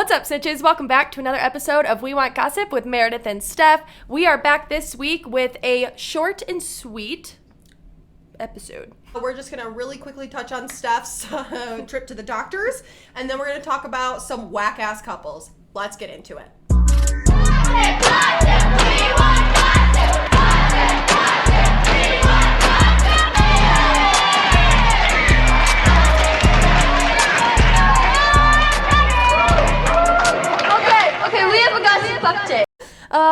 What's up, Snitches? Welcome back to another episode of We Want Gossip with Meredith and Steph. We are back this week with a short and sweet episode. We're just going to really quickly touch on Steph's trip to the doctors, and then we're going to talk about some whack ass couples. Let's get into it.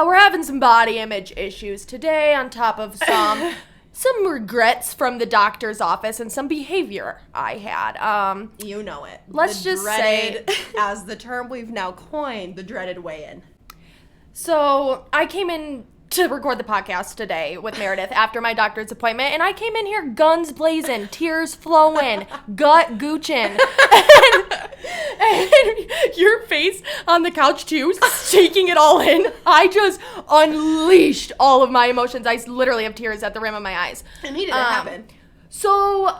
We're having some body image issues today on top of some regrets from the doctor's office and some behavior I had. You know it. Let's just say, as the term we've now coined, the dreaded weigh-in. So I came in to record the podcast today with Meredith after my doctor's appointment, and I came in here guns blazing, tears flowing, gut gooching, and your face on the couch too, shaking it all in. I just unleashed all of my emotions. I literally have tears at the rim of my eyes. It needed to happen. So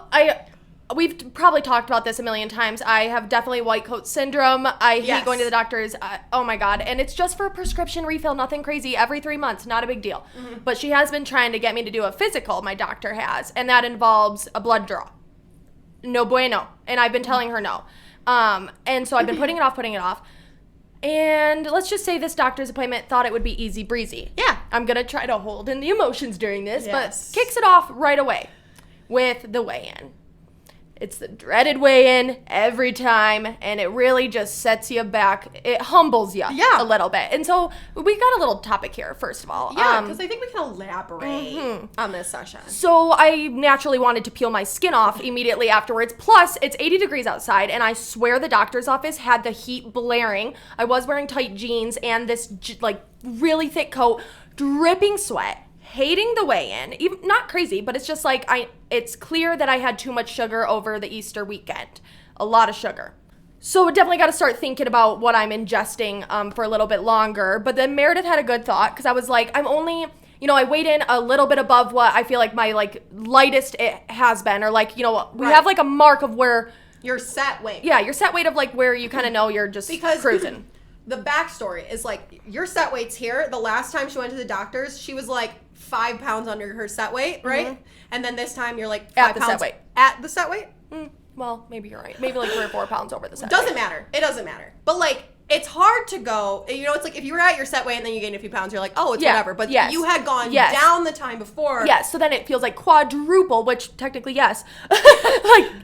we've probably talked about this a million times. I have definitely white coat syndrome. I hate going to the doctors. Oh my God. And it's just for a prescription refill, nothing crazy, every 3 months, not a big deal. Mm-hmm. But she has been trying to get me to do a physical, my doctor has, and that involves a blood draw. No bueno. And I've been telling her no. And so I've been putting it off. And let's just say this doctor's appointment thought it would be easy breezy. Yeah. I'm going to try to hold in the emotions during this, but kicks it off right away with the weigh-in. It's the dreaded weigh-in every time, and it really just sets you back. It humbles you a little bit. And so we got a little topic here, first of all. Yeah, because I think we can elaborate on this session. So I naturally wanted to peel my skin off immediately afterwards. Plus, it's 80 degrees outside, and I swear the doctor's office had the heat blaring. I was wearing tight jeans and this really thick coat, dripping sweat. Hating the weigh-in, even not crazy, but it's just like it's clear that I had too much sugar over the Easter weekend. A lot of sugar. So definitely got to start thinking about what I'm ingesting for a little bit longer. But then Meredith had a good thought, because I was like, I'm only, I weighed in a little bit above what I feel like my lightest it has been, or we have a mark of where your set weight. Yeah, your set weight of where you kind of know you're just cruising. The backstory is your set weight's here. The last time she went to the doctor's, she was 5 pounds under her set weight, right? Mm-hmm. And then this time you're 5 at pounds set weight. At the set weight? Well, maybe you're right. Maybe 3 or 4 pounds over the set Doesn't weight. matter. It doesn't matter. But it's hard to go, it's if you were at your set weight and then you gained a few pounds, you're it's whatever. But you had gone down the time before. Yes, so then it feels like quadruple, which technically, yes.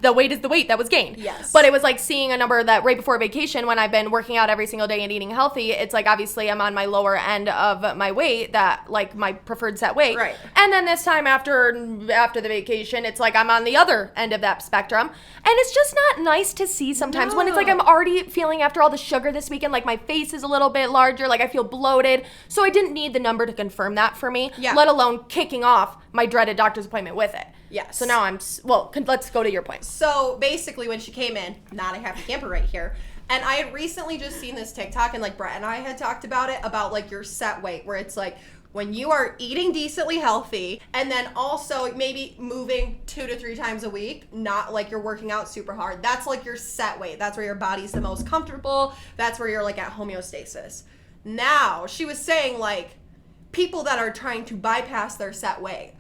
The weight is the weight that was gained. Yes. But it was seeing a number that right before vacation, when I've been working out every single day and eating healthy, it's obviously I'm on my lower end of my weight, that my preferred set weight. Right. And then this time after the vacation, it's I'm on the other end of that spectrum. And it's just not nice to see sometimes when it's I'm already feeling, after all the sugar this weekend, my face is a little bit larger, I feel bloated. So I didn't need the number to confirm that for me, let alone kicking off my dreaded doctor's appointment with it. Yes. So now let's go to your point. So basically when she came in, not a happy camper right here, and I had recently just seen this TikTok, and Brett and I had talked about it, about your set weight, where it's when you are eating decently healthy, and then also maybe moving 2 to 3 times a week, not you're working out super hard. That's your set weight. That's where your body's the most comfortable. That's where you're at homeostasis. Now, she was saying people that are trying to bypass their set weight,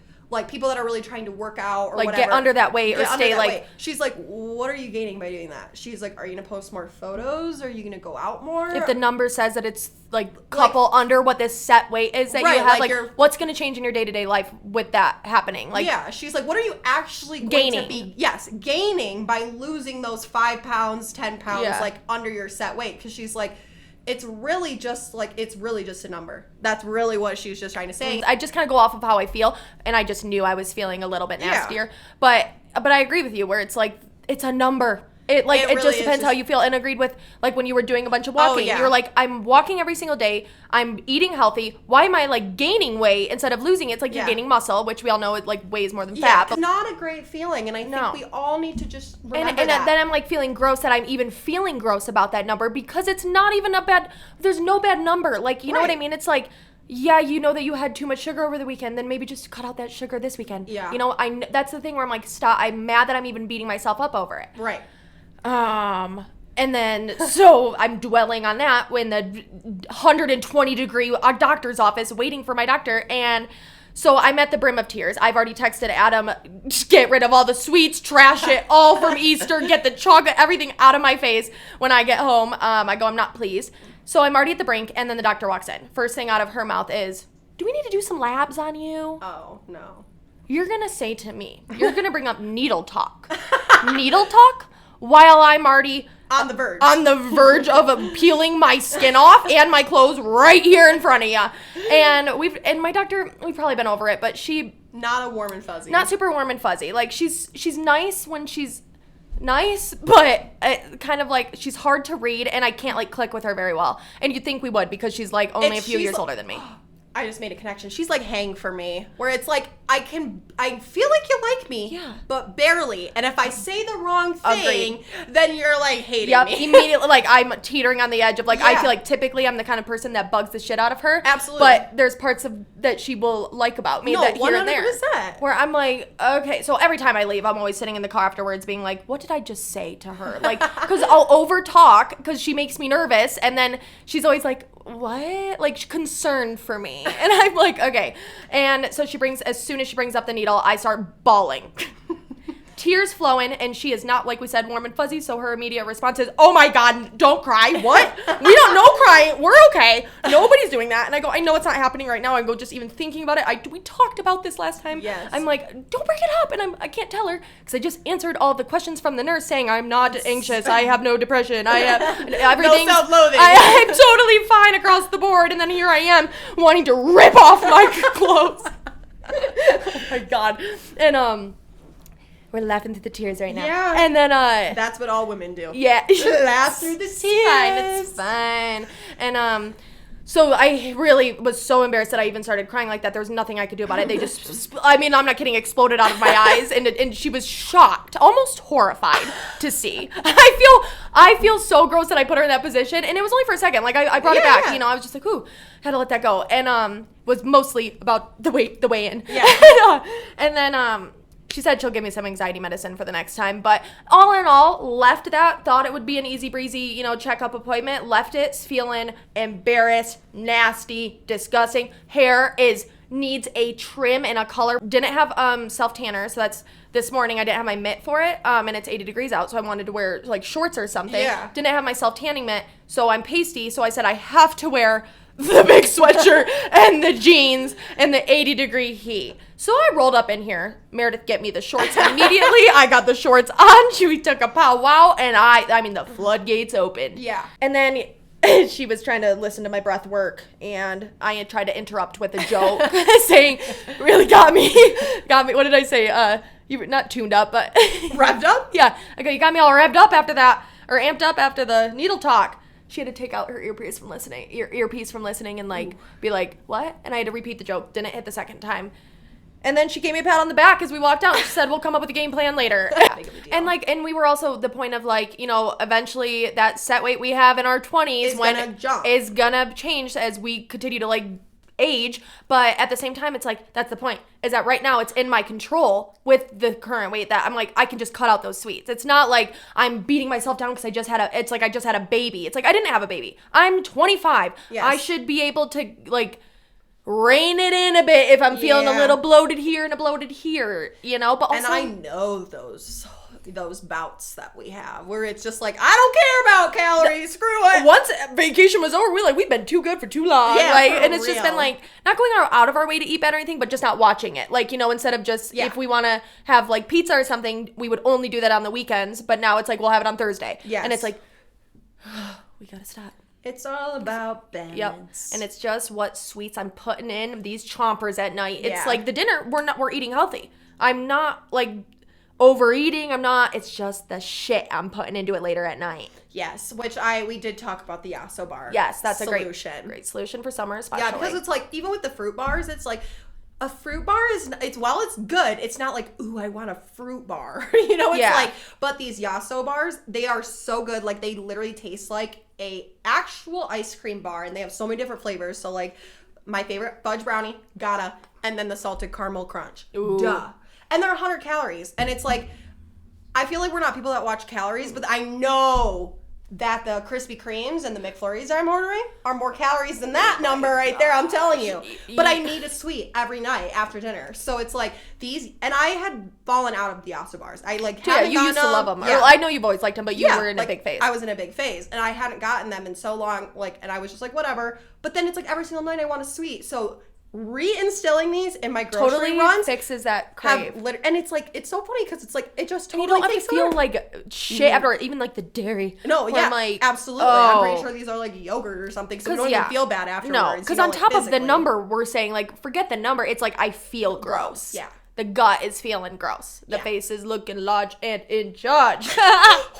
people that are really trying to work out or whatever. Get under that weight or stay weight. She's what are you gaining by doing that? She's are you going to post more photos? Are you going to go out more? If the number says that it's couple under what this set weight is that you have, what's going to change in your day-to-day life with that happening? Yeah, she's what are you actually going to be? Yes, gaining by losing those 5 pounds, 10 pounds, under your set weight. Because she's it's really just a number. That's really what she was just trying to say. I just kind of go off of how I feel, and I just knew I was feeling a little bit nastier. But I agree with you, where it's it's a number. It really just depends how you feel. And agreed with when you were doing a bunch of walking. You're I'm walking every single day. I'm eating healthy. Why am I gaining weight instead of losing it? It's you're gaining muscle, which we all know it weighs more than fat. It's not a great feeling, and I think we all need to just remember that. And then I'm feeling gross that I'm even feeling gross about that number, because it's not even there's no bad number. You know what I mean? It's yeah, you know that you had too much sugar over the weekend, then maybe just cut out that sugar this weekend. Yeah. That's the thing where I'm stop. I'm mad that I'm even beating myself up over it. Right. And And then, so I'm dwelling on that when the 120 degree doctor's office waiting for my doctor. And so I'm at the brim of tears. I've already texted Adam, just get rid of all the sweets, trash it all from Easter, get the chocolate, everything out of my face when I get home. I go, I'm not pleased. So I'm already at the brink, and then the doctor walks in. First thing out of her mouth is, do we need to do some labs on you? Oh, no. You're going to say to me, you're going to bring up needle talk. Needle talk? While I'm already on the verge of peeling my skin off and my clothes right here in front of you. And my doctor, we've probably been over it, but she not a warm and fuzzy. Not super warm and fuzzy. Like she's nice when she's nice, but kind of like she's hard to read, and I can't like click with her very well. And you'd think we would because she's like only a few years older than me. I just made a connection. She's like Hang for me, where it's like I feel like you like me, yeah, but barely. And if I say the wrong thing, then you're like hating me. Immediately, like I'm teetering on the edge of like I feel like typically I'm the kind of person that bugs the shit out of her. Absolutely. But there's parts of that she will like about me that here 100%. And there, where I'm like, okay. So every time I leave, I'm always sitting in the car afterwards, being like, what did I just say to her? Like, because I'll over talk because she makes me nervous, and then she's always like, what? Like concerned for me. And I'm like, okay. And so as soon as she brings up the needle, I start bawling. Tears flowing, and she is not, like we said, warm and fuzzy, so her immediate response is, oh my God, don't cry. What? We don't know crying. We're okay. Nobody's doing that. And I go, I know it's not happening right now. I go, just even thinking about it. We talked about this last time. Yes. I'm like, don't bring it up. And I can't tell her because I just answered all the questions from the nurse saying, I'm not anxious. I have no depression. I have everything. No self-loathing. I'm totally fine across the board. And then here I am wanting to rip off my clothes. Oh my God. And, we're laughing through the tears right now. Yeah. And then, that's what all women do. Yeah. Laugh through the tears. It's fine. And, so I really was so embarrassed that I even started crying like that. There was nothing I could do about it. They just, I mean, I'm not kidding, exploded out of my eyes. And she was shocked, almost horrified to see. I feel so gross that I put her in that position. And it was only for a second. Like, I brought it back. Yeah. You know, I was just like, ooh, had to let that go. And, was mostly about the weigh in. Yeah. And then, she said she'll give me some anxiety medicine for the next time. But all in all, left that, thought it would be an easy breezy, checkup appointment. Left it feeling embarrassed, nasty, disgusting. Hair needs a trim and a color. Didn't have self-tanner, so that's this morning. I didn't have my mitt for it, and it's 80 degrees out, so I wanted to wear like shorts or something. Yeah. Didn't have my self-tanning mitt, so I'm pasty, so I said I have to wear the big sweatshirt and the jeans and the 80-degree heat. So I rolled up in here. Meredith get me the shorts immediately. I got the shorts on. She took a powwow, and I mean, the floodgates opened. Yeah. And then she was trying to listen to my breath work, and I had tried to interrupt with a joke, saying, really got me. What did I say? You were not tuned up, but revved up? Yeah. I go, you got me all revved up after that, or amped up after the needle talk. She had to take out her earpiece from listening, and like be like, what? And I had to repeat the joke. Didn't hit the second time. And then she gave me a pat on the back as we walked out. She said, we'll come up with a game plan later. And we were also the point of like, eventually that set weight we have in our 20s is gonna change as we continue to like age. But at the same time, it's like, that's the point, is that right now it's in my control with the current weight that I'm like, I can just cut out those sweets. It's not like I'm beating myself down because I just had a baby. It's like, I didn't have a baby. I'm 25. Yes. I should be able to like rein it in a bit if I'm feeling a little bloated here and a bloated here, but also, and I know those bouts that we have where it's just like, I don't care about calories, screw it. Once vacation was over, we've been too good for too long. And it's just been like not going out of our way to eat better or anything, but just not watching it. Like, instead of just if we want to have like pizza or something, we would only do that on the weekends, but now it's like we'll have it on Thursday. Yes. And it's like, we gotta stop. It's all about balance. Yep. And it's just what sweets I'm putting in these chompers at night. It's like the dinner, we're eating healthy. I'm not like overeating. It's just the shit I'm putting into it later at night. Yes, which we did talk about the Yasso bar. Yes, that's solution. a great solution for summer especially. Yeah, because it's like, even with the fruit bars, it's like, a fruit bar it's good, it's not like, ooh, I want a fruit bar. It's like, but these Yasso bars, they are so good. Like, they literally taste like a actual ice cream bar, and they have so many different flavors. So like, my favorite, fudge brownie, gotta, and then the salted caramel crunch. Ooh. Duh. And they're 100 calories. And it's like, I feel like we're not people that watch calories, but I know that the Krispy Kremes and the McFlurries I'm ordering are more calories than that number right there, I'm telling you. But I need a sweet every night after dinner. So it's like these, and I had fallen out of the Asa bars. I like haven't you used to love them. Yeah. I know you've always liked them, but you were in a big phase. I was in a big phase, and I hadn't gotten them in so long, like, and I was just like, whatever. But then it's like every single night I want a sweet. So reinstilling these in my grocery runs fixes that crave. And it's like, it's so funny because it's like, it just totally you don't have to takes feel over. like shit after even like the dairy. No, yeah, I'm like, absolutely. I'm pretty sure these are like yogurt or something, so you don't even feel bad afterwards. No, because on top of the number, we're saying like, forget the number. It's like, I feel gross. Yeah. The gut is feeling gross. The face is looking large and in charge.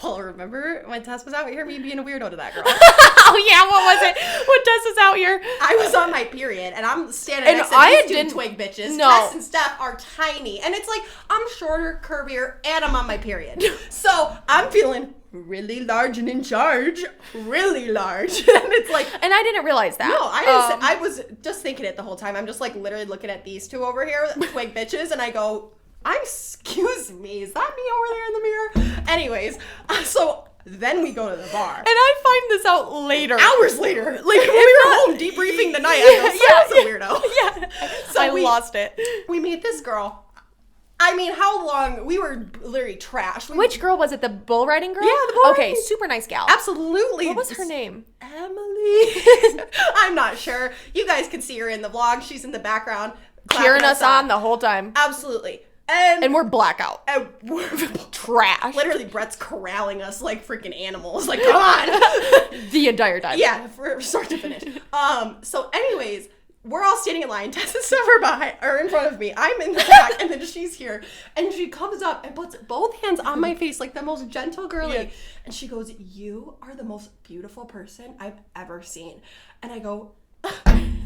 Well, remember when Tess was out here, me being a weirdo to that girl? Oh yeah, what was it? When Tess was out here, I was on my period, and I'm standing next to these two twig bitches. No. Tess and Steph are tiny, and it's like I'm shorter, curvier, and I'm on my period, so I'm feeling really large and in charge, really large, and it's like, and I didn't realize that. No, I didn't. I was just thinking it the whole time. I'm just like literally looking at these two over here, twig bitches, and I go, excuse me, is that me over there in the mirror? Anyways, so then we go to the bar. And I find this out later. Hours later. Like when we were home debriefing the night. I go, so that's a weirdo. Yeah. So I lost it. We meet this girl. I mean, how long? We were literally trashed. Which girl was it? The bull riding girl? Yeah, the bull riding. Okay, super nice gal. Absolutely. What was her name? Emily. I'm not sure. You guys can see her in the vlog. She's in the background. Cheering us on the whole time. Absolutely. And we're blackout. And we're trash. Literally, Brett's corralling us like freaking animals. Like, come on. The entire time. Yeah, from start to finish. So anyways, we're all standing in line. Tess is over behind or in front of me. I'm in the back, and then she's here, and she comes up and puts both hands on my face like the most gentle girly, Yeah. and she goes, "You are the most beautiful person I've ever seen." And I go,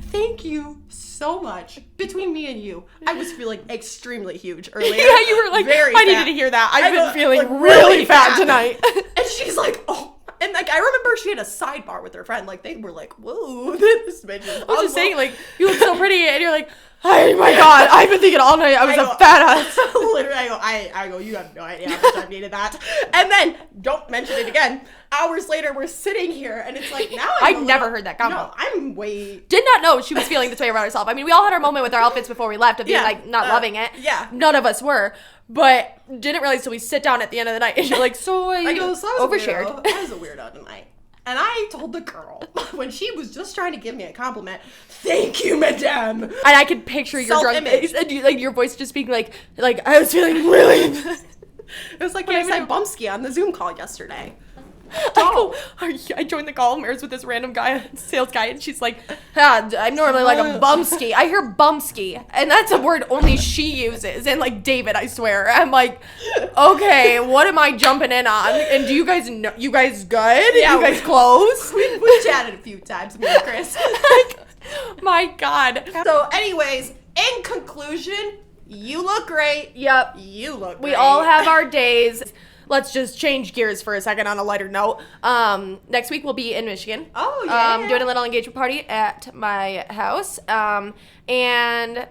"Thank you so much." Between me and you, I was feeling extremely huge earlier. Yeah, you were like, very I fat. needed to hear that. I've been feeling like, really fat tonight. And she's like, "Oh." And like I remember she had a sidebar with her friend. Like they were like, "Whoa, this bitch is." I was just saying, like, you look so pretty, and you're like, "Oh my god, I've been thinking all night I was a fat ass." Literally, I go, "You have no idea how much I've needed that." And then don't mention it again. Hours later, we're sitting here, and it's like now I never heard that combo. No, I'm way. Did not know she was feeling this way about herself. I mean, we all had our moment with our outfits before we left of being like not loving it. Yeah. None of us were, but didn't realize till we sit down at the end of the night and you're like, "So I go, "So I was overshared." I was a weirdo tonight. And I told the girl when she was just trying to give me a compliment, "Thank you, madame." And I could picture your drunk Self-image. face and you, like your voice just being like I was feeling really. It was like when I said Bumsky on the Zoom call yesterday. I joined the call. Mare's with this random guy, sales guy, and she's like, I'm normally like a bumski. I hear bumski, and that's a word only she uses. And like David, I swear. I'm like, okay, what am I jumping in on? And do you guys know? You guys good? Yeah, you guys close? We chatted a few times, me and Chris. My God. So, anyways, in conclusion, you look great. Yep. You look great. We all have our days. Let's just change gears for a second on a lighter note. Next week we'll be in Michigan. Oh, yeah. Doing a little engagement party at my house. And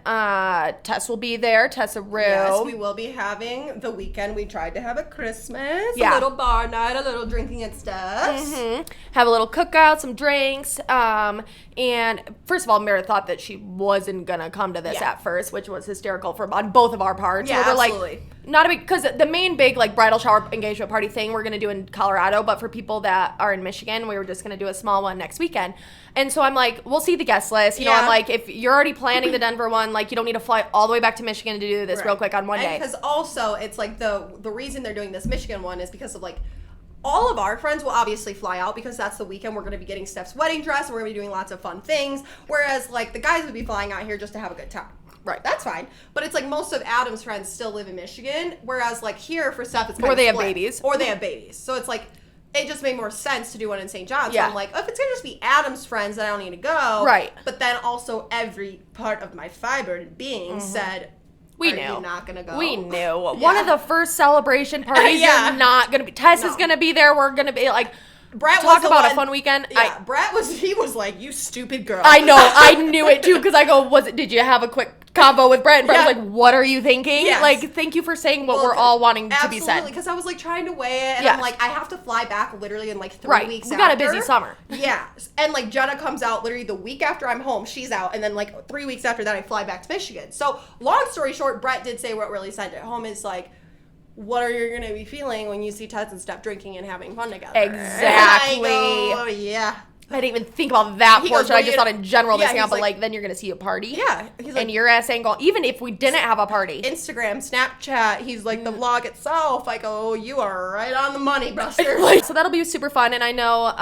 Tess will be there. Tess Avril. Yes, we will be having the weekend. We tried to have a Christmas. Yeah. A little bar night, a little drinking and stuff. Mm-hmm. Have a little cookout, some drinks. And first of all, Meredith thought that she wasn't gonna come to this at first, which was hysterical on both of our parts. Yeah, we're absolutely. Like, not a big, because the main big like bridal shower engagement party thing we're gonna do in Colorado, but for people that are in Michigan, we were just gonna do a small one next weekend. And so I'm like, we'll see the guest list. You know, I'm like, if you're already planning the Denver one, like you don't need to fly all the way back to Michigan to do this real quick on one day. Because also it's like the reason they're doing this Michigan one is because of like all of our friends will obviously fly out because that's the weekend we're going to be getting Steph's wedding dress and we're going to be doing lots of fun things. Whereas like the guys would be flying out here just to have a good time. Right. That's fine. But it's like most of Adam's friends still live in Michigan. Whereas like here for Steph, it's kind Or of they have split. babies. Or they have babies. So it's like, it just made more sense to do one in St. John's. Yeah. So I'm like, if it's going to just be Adam's friends, then I don't need to go. Right. But then also every part of my fiber being said, We Are knew. you not gonna go? We knew. Yeah. One of the first celebration parties, Yeah. you're not going to be. Tess No. is going to be there. We're going to be like, Brett talk was the about one, a fun weekend. Brett was like, "You stupid girl." I know. I knew it too because I go, did you have a quick convo with Brett. And Brett was Yeah. like, what are you thinking? Yes. Like, thank you for saying what we're all wanting to be said. Absolutely, because I was like trying to weigh it, and Yes. I'm like, I have to fly back literally in like 3 Right. weeks. We got a after. busy summer. Yeah, and like Jenna comes out literally the week after I'm home. She's out, and then like 3 weeks after that, I fly back to Michigan. So long story short, Brett did say what really sent it home is like, what are you gonna be feeling when you see Tess and Steph drinking and having fun together? Exactly. And I go, yeah. I didn't even think about that He goes, portion. "Well, I just you- thought in general yeah, this he's out, but like- like then you're gonna see a party. Yeah, he's like, And your ass ain't going, even if we didn't have a party. Instagram, Snapchat. He's like the vlog itself. I go, you are right on the money, Buster. So that'll be super fun, and I know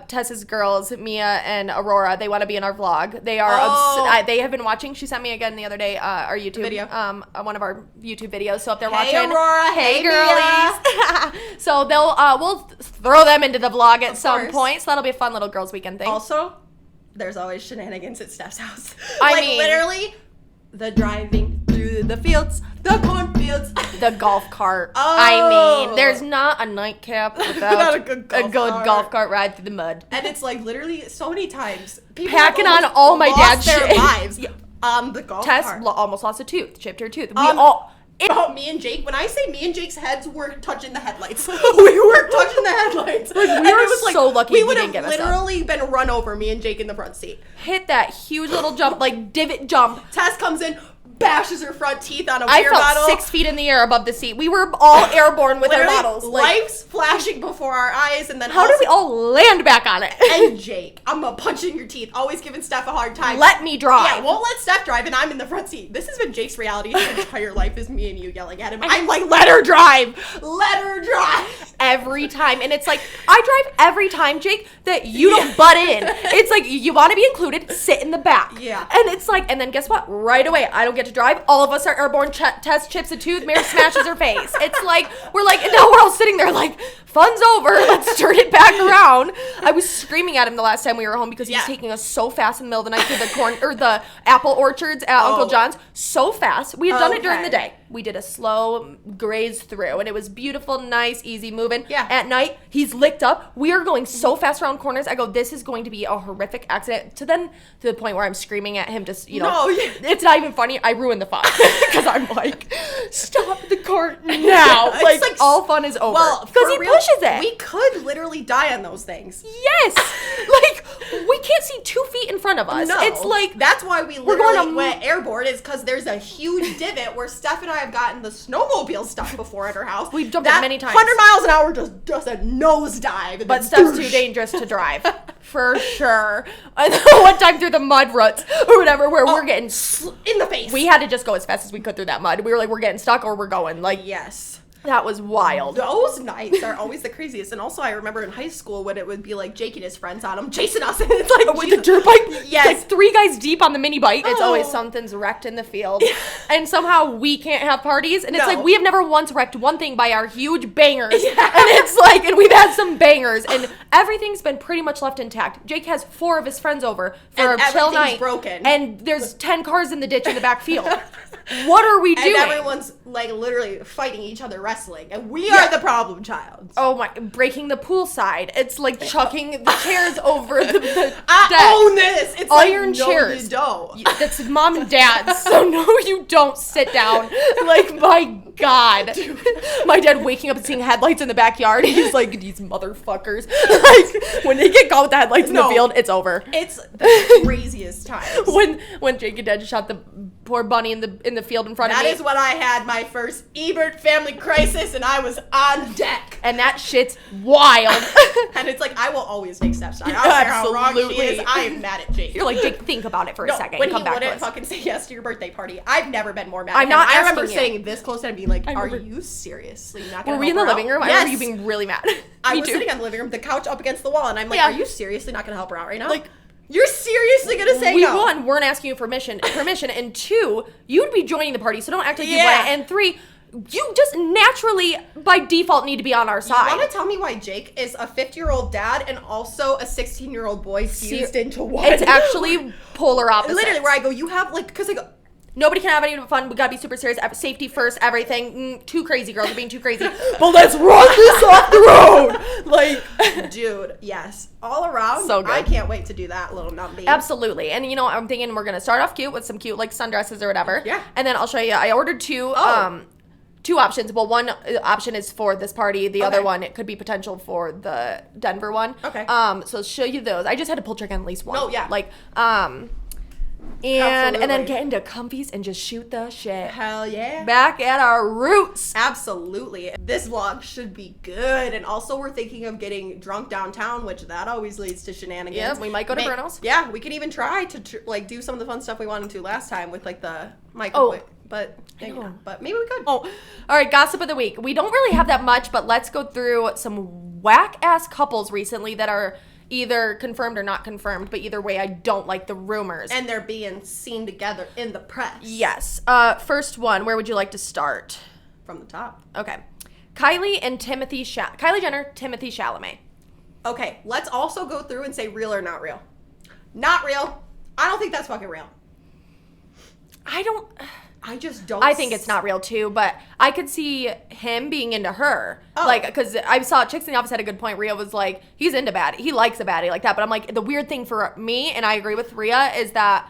Tessa's girls, Mia and Aurora, they want to be in our vlog. They are. Oh. They have been watching. She sent me again the other day our YouTube Video. one of our YouTube videos. So if they're Hey, watching, Aurora. hey Hey, girlies. So they'll we'll throw them into the vlog at some course. point. So that'll be a fun little girls' weekend thing. Also, there's always shenanigans at Steph's house. I like mean- literally, the driving through the fields, the cornfields. The golf cart. Oh. I mean, there's not a nightcap without Not a good golf cart. golf cart ride through the mud. And it's like literally so many times people Packing have on almost all my lost dad's their shit. lives Yeah. on the golf Tess cart. almost lost a tooth, chipped her tooth. Me and Jake, when I say me and Jake's heads were touching the headlights, we were touching the headlights. we were so lucky we he would didn't have get us up. literally been run over, me and Jake in the front seat. hit that huge little jump, like divot jump. Tess comes in, bashes her front teeth on a I beer felt bottle. 6 feet in the air above the seat. We were all airborne with our Literally, bottles. Like, lights flashing before our eyes, and then how did we all land back on it? And Jake, I'm gonna punch in your teeth, always giving Steph a hard time. Let me drive. Yeah, won't let Steph drive, and I'm in the front seat. This has been Jake's reality his entire life, is me and you yelling at him. I'm like, let her drive! Let her drive! Every time. And it's like, I drive every time, Jake, that you don't butt in. It's like, you want to be included, sit in the back. Yeah. And it's like, and then guess what? Right away, I don't get to drive. All of us are airborne. Tess chips a tooth. Mary smashes her face. It's like, we're like, and now we're all sitting there like, fun's over. Let's turn it back around. I was screaming at him the last time we were home because he was taking us so fast in the middle of the night through the corn or the apple orchards at Uncle John's. So fast. We had done it during the day. We did a slow graze through, and it was beautiful, nice, easy moving. Yeah. At night, he's licked up. We are going so fast around corners. I go, this is going to be a horrific accident. To the point where I'm screaming at him, just, you know. No, yeah. It's not even funny. I ruined the fun because I'm like, stop the cart now. It's like, like, all fun is over. Well, because for he real, pushes it. We could literally die on those things. Yes. Like, we can't see 2 feet in front of us. No. It's like, that's why we we're going literally to- went airborne, is because there's a huge divot where Steph and I have gotten the snowmobile stuck before at her house. We've jumped it many times. 100 miles an hour just a nosedive. and but then stuff's too whoosh. dangerous to drive. For sure. And one time through the mud ruts or whatever, where we're getting... in the face. We had to just go as fast as we could through that mud. We were like, we're getting stuck or we're going. Like, Yes. that was wild. Those nights are always the craziest. And also, I remember in high school when it would be like Jake and his friends on them chasing us. And it's like, With the dirt bike, Yes. like 3 guys deep on the mini bike. It's always Oh. something's wrecked in the field, and somehow we can't have parties. And it's No. like we have never once wrecked one thing by our huge bangers. And it's like, and we've had some bangers, and everything's been pretty much left intact. Jake has 4 of his friends over for And a chill everything's night, broken. and there's 10 cars in the ditch in the back field. What are we doing? And everyone's like literally fighting each other, wrestling. And we are the problem child. Oh my! Breaking the pool side. It's like chucking the chairs over the deck. I own this. It's Iron like, no, chairs. you don't. That's mom and dad's. So no, you don't sit down. Like, my God. My dad waking up and seeing headlights in the backyard. He's like, these motherfuckers. Like, when they get caught with the headlights in the No. field, it's over. It's the craziest times. When Jake and Dad shot the poor bunny in the field in front of That me. is when I had my first Ebert family crisis, and I was on deck. And that shit's wild. And it's like, I will always take Steph's side. I don't care how wrong she Absolutely. is. I am mad at Jake. You're like, Jake, think about it for a No, second. when Come he back to wouldn't us. fucking say yes to your birthday party, I've never been more mad. I'm at him. not I remember asking you. saying this close to him and being like, I "Are remember- you seriously not Were gonna?" we in the help her living out? room? I Yes. remember you being really mad. I Me was too. sitting on the living room, the couch up against the wall, and I'm like, Yeah. "Are you seriously not gonna help her out right now? Like, you're seriously gonna say we no?" one weren't asking you permission, and 2, you'd be joining the party, so don't act like you Yeah. want it. And 3, you just naturally by default need to be on our You side. want to tell me why Jake is a 50-year-old dad and also a 16-year-old boy fused into one? It's actually polar opposites. literally where I go, you have like, because I go, Nobody can have any fun. We gotta be super serious. Safety first, everything. Too crazy, girls. We're being too crazy. But let's run this off the road. Like, dude, yes. All around. So good. I can't wait to do that, little numbie. Absolutely. And you know, I'm thinking we're gonna start off cute with some cute like sundresses or whatever. Yeah. And then I'll show you. I ordered two options. Well, one option is for this party. The other one, it could be potential for the Denver one. Okay. So I'll show you those. I just had to pull trigger on at least one. Oh, yeah. Like, and then get into comfies and just shoot the shit. Hell yeah. Back at our roots. Absolutely. This vlog should be good. And also we're thinking of getting drunk downtown, which that always leads to shenanigans. Yeah, we might go to Bruno's. Yeah, we can even try to like do some of the fun stuff we wanted to last time with like the microwave. But maybe we could. Oh, all right. Gossip of the week. We don't really have that much, but let's go through some whack ass couples recently that are either confirmed or not confirmed. But either way, I don't like the rumors. And they're being seen together in the press. Yes. First one. Where would you like to start? From the top. Okay. Kylie Jenner, Timothy Chalamet. Okay. Let's also go through and say real or not real. Not real. I don't think that's fucking real. I just don't. I think it's not real too, but I could see him being into her. Oh. Like, because I saw Chicks in the Office had a good point. Rhea was like, he's into baddie. He likes a baddie like that. But I'm like, the weird thing for me, and I agree with Rhea, is that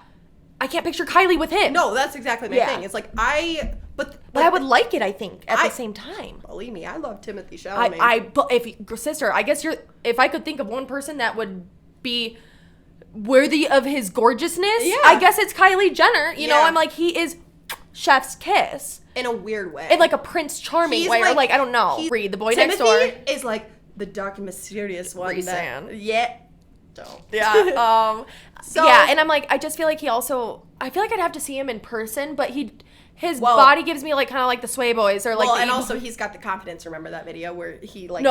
I can't picture Kylie with him. No, that's exactly my thing. It's like, But I would like it, I think, at the same time. Believe me, I love Timothy Chalamet. If I could think of one person that would be worthy of his gorgeousness, Yeah. I guess it's Kylie Jenner. You know, I'm like, he is chef's kiss. In a weird way. In like a Prince Charming way, or like, I don't know. Read The Boy Next Door. Timothy is like the dark and mysterious one. Yeah. Don't. Yeah. Yeah, and I'm like, I just feel like I feel like I'd have to see him in person, but his body gives me like kind of like the Sway Boys or like. Well, and also he's got the confidence. Remember that video where he like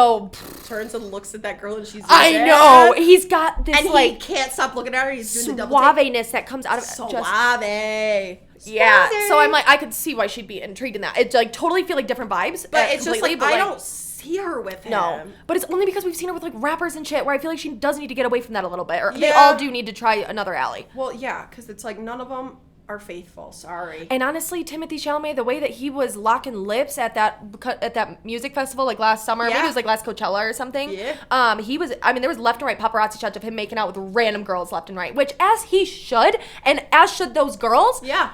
turns and looks at that girl and she's. I know he's got this and like he can't stop looking at her. He's doing the double take. Suaveness that comes out of Suave. Yeah, so I'm like, I could see why she'd be intrigued in that. It's like totally feel like different vibes, but it's just like I don't see her with him. No, but it's only because we've seen her with like rappers and shit, where I feel like she does need to get away from that a little bit, or they all do need to try another alley. Well, yeah, because it's like none of them are faithful. Sorry. And honestly, Timothy Chalamet, the way that he was locking lips at that music festival like last summer, maybe it was like last Coachella or something. Yeah. He was. I mean, there was left and right paparazzi shots of him making out with random girls left and right, which as he should, and as should those girls. Yeah.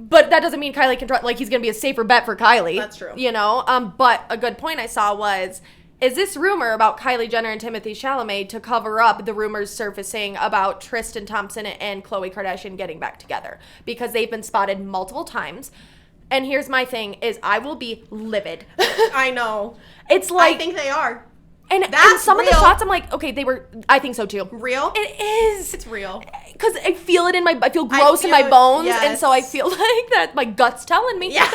But that doesn't mean Kylie can like he's gonna be a safer bet for Kylie. That's true. You know. But a good point I saw was, is this rumor about Kylie Jenner and Timothy Chalamet to cover up the rumors surfacing about Tristan Thompson and Khloe Kardashian getting back together, because they've been spotted multiple times. And here's my thing: is I will be livid. I know. It's like I think they are. And some of the shots, I'm like, okay, they were. I think so too. Real? It is. It's real. Because I feel it I feel gross in my bones, and so I feel like that my gut's telling me. Yeah.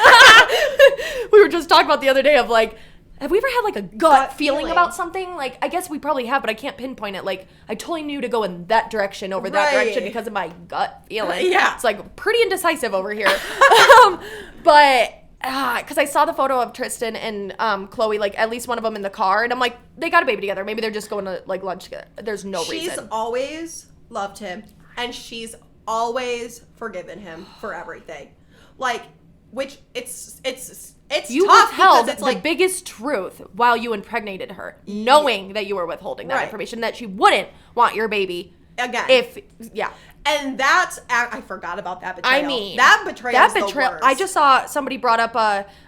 We were just talking about the other day of like, have we ever had like a gut feeling about something? Like, I guess we probably have, but I can't pinpoint it. Like, I totally knew to go in that direction over that direction because of my gut feeling. Yeah. It's like pretty indecisive over here. But. Because I saw the photo of Tristan and Khloe, like at least one of them in the car, and I'm like, they got a baby together. Maybe they're just going to like lunch together. There's no reason. She's always loved him, and she's always forgiven him for everything. Like, which it's you tough withheld because it's the like biggest truth while you impregnated her, knowing that you were withholding that information, that she wouldn't want your baby again. And that's, I forgot about that betrayal. I mean, that betrayal is the worst. I just saw somebody brought up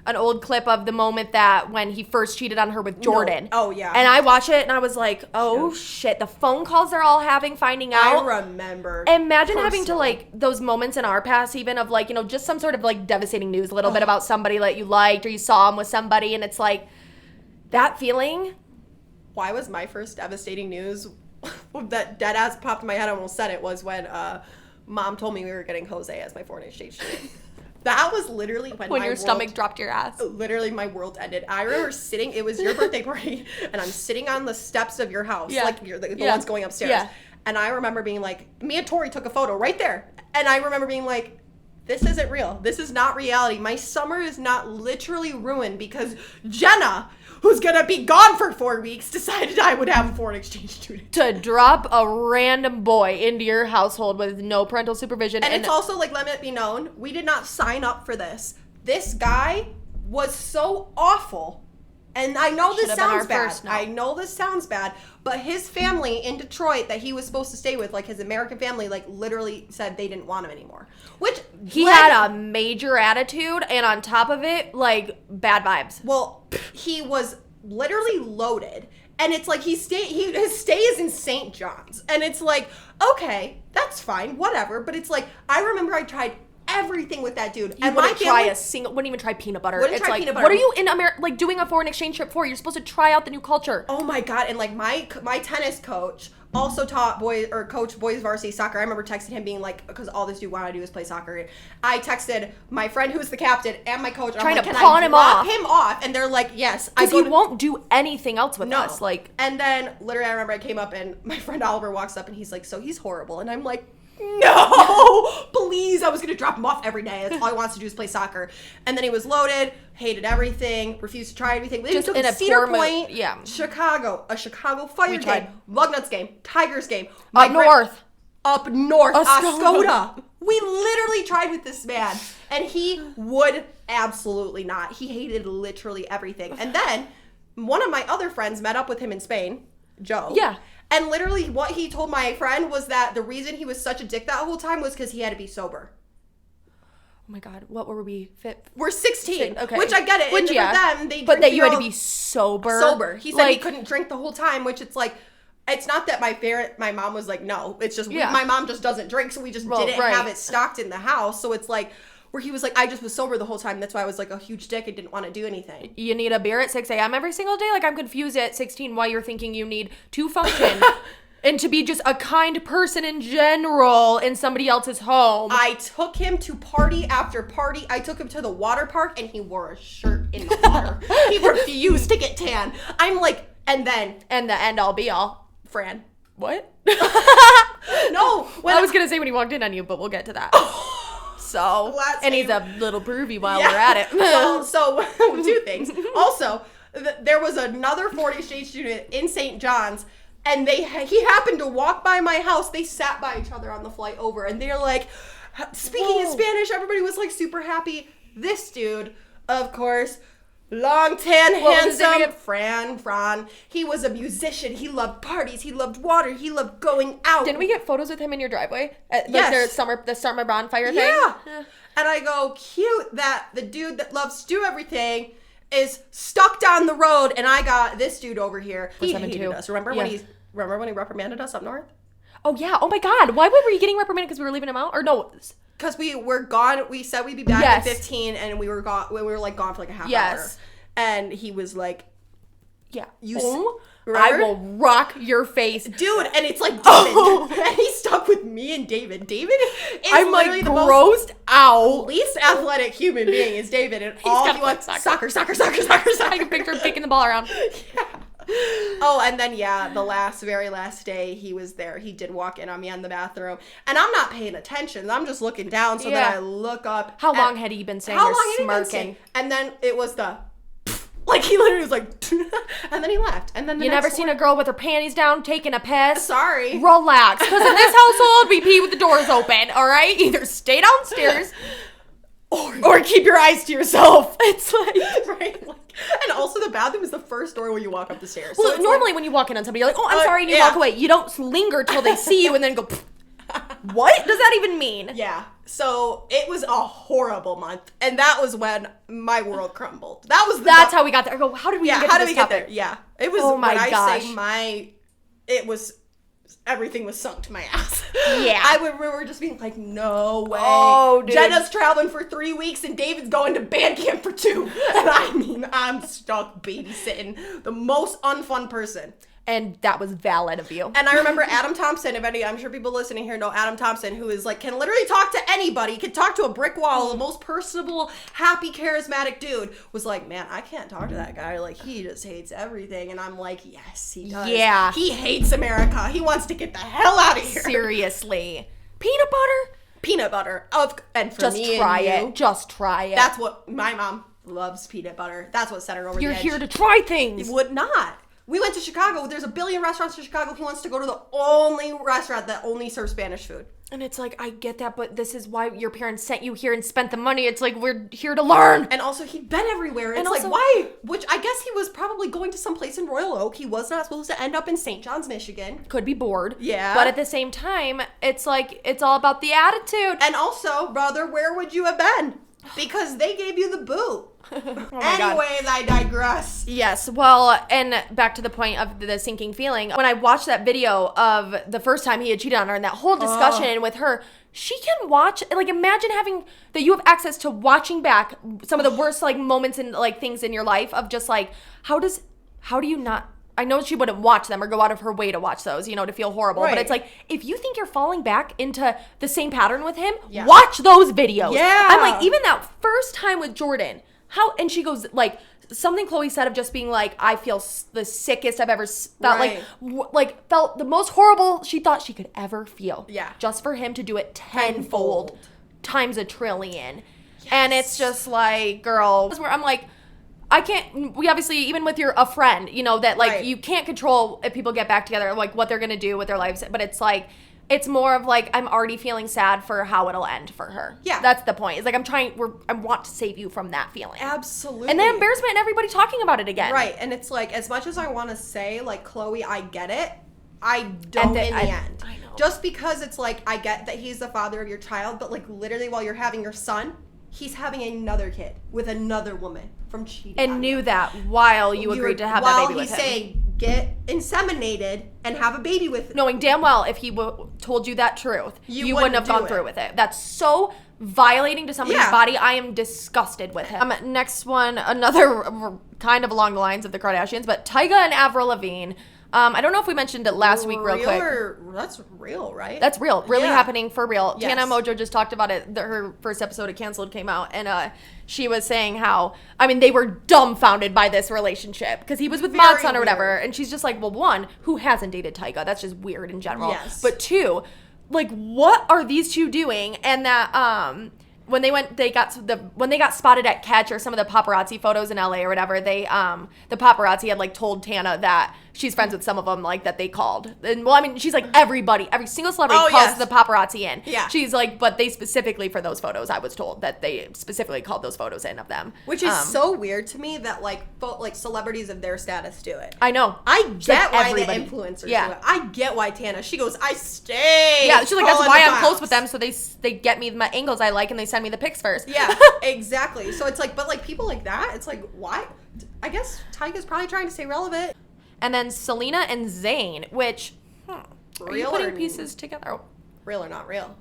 an old clip of the moment that when he first cheated on her with Jordan. No. Oh, yeah. And I watched it and I was like, oh, shit. The phone calls they're all having, finding out. I remember. Imagine having to, like, those moments in our past even of, like, you know, just some sort of, like, devastating news a little bit about somebody that you liked or you saw him with somebody. And it's like, that feeling. Why was my first devastating news that dead ass popped in my head, I almost said it, was when mom told me we were getting Jose as my foreign exchange student. That was literally when your stomach dropped your ass. Literally my world ended. I remember sitting, it was your birthday party, and I'm sitting on the steps of your house, like the ones going upstairs. Yeah. And I remember being like, me and Tori took a photo right there. And I remember being like, this isn't real. This is not reality. My summer is not literally ruined because Jenna, who's gonna be gone for 4 weeks, decided I would have a foreign exchange student. To drop a random boy into your household with no parental supervision. And it's also, like, let it be known, we did not sign up for this. This guy was so awful. And I know this sounds bad. I know this sounds bad, but his family in Detroit that he was supposed to stay with, like his American family, like literally said they didn't want him anymore. Which he had a major attitude, and on top of it, like bad vibes. Well, he was literally loaded, and it's like his stay is in St. John's, and it's like, okay, that's fine, whatever. But it's like, I remember I tried everything with that dude. You wouldn't even try peanut butter. It's like, peanut butter. What are you in America, like, doing a foreign exchange trip for? You're supposed to try out the new culture. Oh my God. And like my tennis coach also coached boys varsity soccer. I remember texting him being like, because all this dude wanted to do is play soccer. I texted my friend who's the captain and my coach. Trying to pawn him off. And they're like, yes. Because he won't do anything else with us. Like, and then literally I remember I came up and my friend Oliver walks up and he's like, so he's horrible. And I'm like, no, please. I was going to drop him off every day. That's all he wants to do is play soccer. And then he was loaded, hated everything, refused to try anything. Just in a Cedar Point, Chicago, a Chicago Fire game, Lugnuts game, Tigers game. Up north, Oscoda. We literally tried with this man, and he would absolutely not. He hated literally everything. And then one of my other friends met up with him in Spain, Joe. Yeah. And literally what he told my friend was that the reason he was such a dick that whole time was because he had to be sober. Oh my God, what were we fit? We're 16. Okay. Which I get it. Which, and yeah. For them, but that you had to be sober. Sober. He said he couldn't drink the whole time, which it's like, it's not that my mom was like, no. It's just, my mom just doesn't drink, so we just didn't have it stocked in the house. So it's like, where he was like, I just was sober the whole time. That's why I was like a huge dick and didn't want to do anything. You need a beer at 6 a.m. every single day? Like, I'm confused at 16 why you're thinking you need to function. And to be just a kind person in general in somebody else's home. I took him to party after party. I took him to the water park, and he wore a shirt in the water. He refused to get tan. I'm like, and then. And the end all be all. Fran. What? No. I was going to say when he walked in on you, but we'll get to that. So, and he's a little pervy while we're at it. so two things. Also, there was another foreign exchange student in St. John's, and he happened to walk by my house. They sat by each other on the flight over, and they're like, speaking in Spanish. Everybody was like super happy. This dude, of course, long, tan, handsome, Fran. He was a musician. He loved parties. He loved water. He loved going out. Didn't we get photos with him in your driveway? At, yes. The summer bonfire thing? Yeah. And I go, cute that the dude that loves to do everything is stuck down the road, and I got this dude over here. He hated us. Remember when he reprimanded us up north? Oh, yeah. Oh, my God. Why were you getting reprimanded because we were leaving him out? Or no? Because we were gone. We said we'd be back at 15, and we were gone. We were like gone for like a half hour. And he was like, "Yeah, I will rock your face, dude." And it's like David, and he's stuck with me and David. David is literally the grossed out, least athletic human being is David, and all he wants soccer. I can picture him kicking the ball around. Yeah. Oh, and then the very last day he was there, he did walk in on me in the bathroom, and I'm not paying attention. I'm just looking down so that I look up. How long had he been saying? How long had he been saying? And then it was like he literally was like, and then he left. And then you never seen a girl with her panties down taking a piss? Sorry, relax, because in this household we pee with the doors open. All right, either stay downstairs. Or keep your eyes to yourself. It's like, right? Like, and also the bathroom is the first door when you walk up the stairs. Well, so normally when you walk in on somebody, you're like, oh, I'm sorry, and you walk away. You don't linger till they see you and then go, what does that even mean? Yeah. So it was a horrible month. And that was when my world crumbled. That's how we got there. I go, how did we get to this topic? Yeah. It was, oh my gosh. Everything was sunk to my ass. Yeah. We were just being like, no way. Oh, dude. Jenna's traveling for 3 weeks and David's going to band camp for 2. And I mean, I'm stuck babysitting the most unfun person. And that was valid of you. And I remember Adam Thompson, I'm sure people listening here know Adam Thompson, who is like, can literally talk to anybody, can talk to a brick wall, the most personable, happy, charismatic dude, was like, man, I can't talk to that guy. Like, he just hates everything. And I'm like, yes, he does. Yeah. He hates America. He wants to get the hell out of here. Seriously. Peanut butter. And for just me try and you, it. Just try it. That's what my mom loves peanut butter. That's what sent her over You're the edge. here to try things. Would not. We went to Chicago. There's a billion restaurants in Chicago. He wants to go to the only restaurant that only serves Spanish food. And it's like, I get that, but this is why your parents sent you here and spent the money. It's like, we're here to learn. And also, he'd been everywhere. It's And like, also- why? Which I guess he was probably going to some place in Royal Oak. He was not supposed to end up in St. John's, Michigan. Could be bored. Yeah. But at the same time, it's like, it's all about the attitude. And also, brother, where would you have been? Because they gave you the boot. Oh my God. Anyways, I digress. Yes, well, and back to the point of the sinking feeling. When I watched that video of the first time he had cheated on her and that whole discussion with her, she can watch, like, imagine having, that you have access to watching back some of the worst, like, moments and, like, things in your life of just, like, how do you not, I know she wouldn't watch them or go out of her way to watch those, you know, to feel horrible. Right. But it's like, if you think you're falling back into the same pattern with him, Yeah. watch those videos. Yeah. I'm like, even that first time with Jordan, and she goes, like, something Khloe said of just being like, I feel the sickest I've ever felt, Right. like felt the most horrible she thought she could ever feel. Yeah. Just for him to do it tenfold, Tenfold. times a trillion. And it's just like, girl, where I'm like, I can't, we obviously, even with a friend, you know, that like, Right. you can't control if people get back together, like what they're going to do with their lives. But it's like, it's more of like, I'm already feeling sad for how it'll end for her. Yeah. That's the point. It's like, I want to save you from that feeling. Absolutely. And then embarrassment and everybody talking about it again. Right. And it's like, as much as I want to say, like, Khloe, I get it, I don't in the end. I know. Just because it's like, I get that he's the father of your child, but like, literally while you're having your son, he's having another kid with another woman from cheating on And knew you. that while you agreed to have that baby with him. While he's saying, get inseminated and have a baby with Knowing damn well if he told you that truth, you wouldn't have do gone it. through with it. That's so violating to somebody's Yeah. body. I am disgusted with him. Next one, another kind of along the lines of the Kardashians, but Tyga and Avril Lavigne. I don't know if we mentioned it last week real quick. That's real, right? That's real. Really Yeah. happening for real. Yes. Tana Mojo just talked about it. Her first episode of Canceled came out, and she was saying how, I mean, they were dumbfounded by this relationship because he was with Very Modson or whatever. weird. And she's just like, well, one, who hasn't dated Tyga? That's just weird in general. Yes. But two, like, what are these two doing? And that, when they got spotted at Catch or some of the paparazzi photos in LA or whatever, the paparazzi had like told Tana that she's friends with some of them, like that they called. And well, I mean, she's like every single celebrity Oh, calls yes. the paparazzi in. Yeah. She's like, but they specifically for those photos, I was told that they specifically called those photos in of them. Which is so weird to me that like celebrities of their status do it. I know. I get like why everybody. the influencers Yeah. do it. I get why Tana. She goes, I stay. Yeah, she's like, that's calling why the I'm close box. with them, so they get me my angles I like and they send me the pics first. Yeah, exactly. So it's like, but like people like that, it's like, why? I guess Tyga's probably trying to stay relevant. And then Selena and Zayn, which are you Real putting or- pieces together? Oh, Real or not real?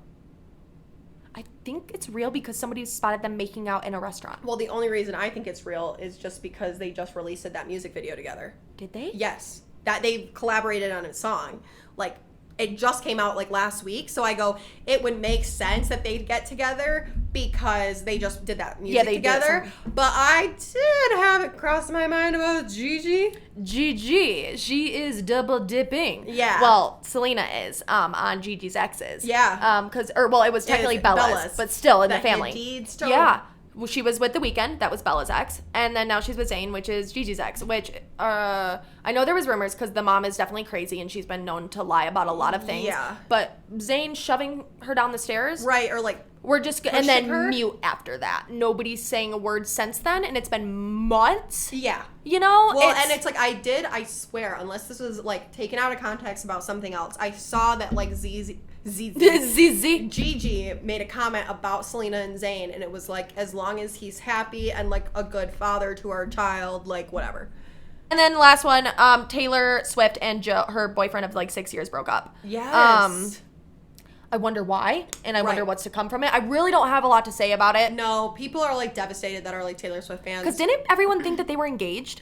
I think it's real because somebody spotted them making out in a restaurant. Well, the only reason I think it's real is just because they just released that music video together. Did they? Yes, that they collaborated on a song. Like, it just came out like last week, so I go, it would make sense that they'd get together because they just did that music they did together. But I did have it cross my mind about Gigi. Gigi, she is double dipping. Yeah. Well, Selena is on Gigi's exes. Yeah. It was technically is Bella's, but still in the That family. indeed still- Yeah. Well, she was with The Weeknd, that was Bella's ex, and then now she's with Zayn, which is Gigi's ex, which I know there was rumors because the mom is definitely crazy and she's been known to lie about a lot of things. Yeah. But Zayn shoving her down the stairs, Right, or like, we're just and then pushing her? mute after that. Nobody's saying a word since then, and it's been months. yeah. You know, Well, and it's like, I swear, unless this was like taken out of context about something else, I saw that like Zizi. Gigi made a comment about Selena and Zayn, and it was like, as long as he's happy and like a good father to our child, like whatever. And then last one, Taylor Swift and Joe, her boyfriend of like 6 years, broke up. Yes. I wonder why, and I wonder Right. what's to come from it. I really don't have a lot to say about it. No, people are like devastated that are like Taylor Swift fans. Because didn't everyone think that they were engaged?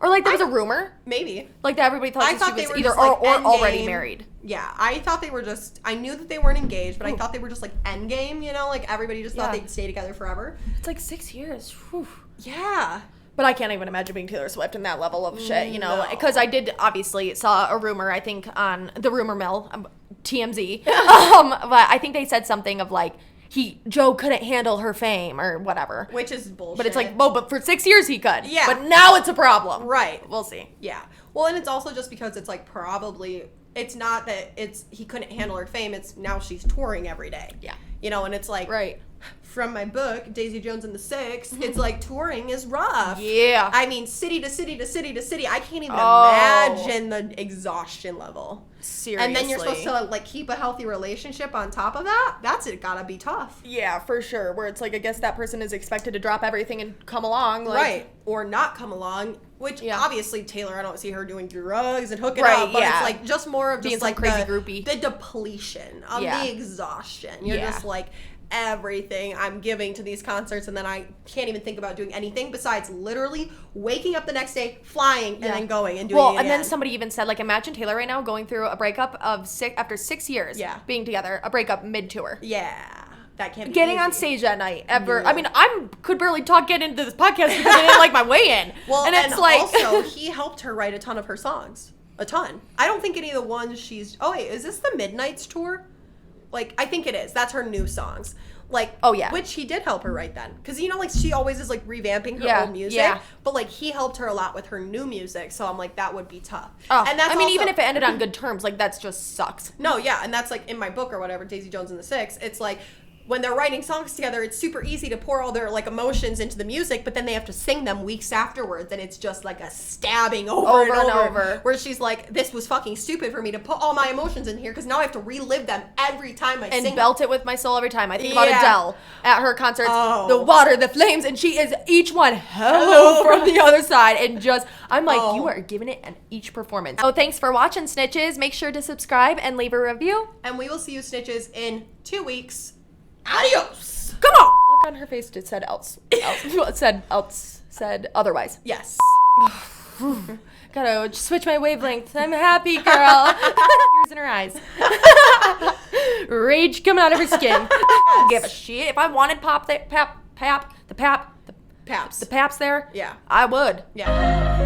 Or like there was a rumor? Maybe. Like that everybody thought, I that thought she they was were either just, like, or already endgame. married. Yeah, I thought they were just, I knew that they weren't engaged, but I thought they were just like endgame, you know? Like everybody just thought Yeah. they'd stay together forever. It's like 6 years. Whew. Yeah. But I can't even imagine being Taylor Swift in that level of shit, you know? No. Because I did obviously saw a rumor, I think, on the rumor mill, TMZ. But I think they said something of like, Joe couldn't handle her fame or whatever. Which is bullshit. But it's like, but for 6 years he could. Yeah. But now it's a problem. Right. We'll see. Yeah. Well, and it's also just because it's like probably, it's not that he couldn't handle her fame, it's now she's touring every day. Yeah. You know, and it's like, right. From my book, Daisy Jones and the Six, it's like touring is rough. Yeah. I mean, city to city to city to city. I can't even imagine the exhaustion level. Seriously. And then you're supposed to like keep a healthy relationship on top of that. That's it. Gotta be tough. Yeah, for sure. Where it's like, I guess that person is expected to drop everything and come along. Like, right. Or not come along. Which obviously Taylor, I don't see her doing drugs and hooking right, up, but it's like just more of being just like crazy groupie. The depletion of the exhaustion. You're just like, everything I'm giving to these concerts, and then I can't even think about doing anything besides literally waking up the next day, flying, and then going and doing it again. And then somebody even said, like, imagine Taylor right now going through a breakup of after 6 years being together, a breakup mid-tour. Yeah. That can't be getting easy. On stage that night ever. Yeah. I mean, could barely get into this podcast because I didn't like my way in. Well, and it's like also he helped her write a ton of her songs. A ton. I don't think any of the ones she's... Oh, wait, is this the Midnights tour? Like, I think it is. That's her new songs. Like, which he did help her write then. Because, you know, like, she always is, like, revamping her old music. Yeah. But, like, he helped her a lot with her new music. So I'm like, that would be tough. Oh, and that's even if it ended on good terms, like, that's just sucks. No, yeah. And that's, like, in my book or whatever, Daisy Jones and the Six, it's like... When they're writing songs together, it's super easy to pour all their, like, emotions into the music, but then they have to sing them weeks afterwards, and it's just, like, a stabbing over and over. Where she's like, this was fucking stupid for me to put all my emotions in here, because now I have to relive them every time I sing. And belt it with my soul every time. I think about Adele at her concerts, the water, the flames, and she is each one hello from the other side, and just, I'm like, you are giving it an each performance. Oh, thanks for watching, Snitches. Make sure to subscribe and leave a review. And we will see you, Snitches, in 2 weeks. Adios. Come on. Look on her face. It said else. It said else. Said otherwise. Yes. Gotta switch my wavelength. I'm happy, girl. Tears in her eyes. Rage coming out of her skin. I don't give a shit. If I wanted the paps there, Yeah. I would. Yeah.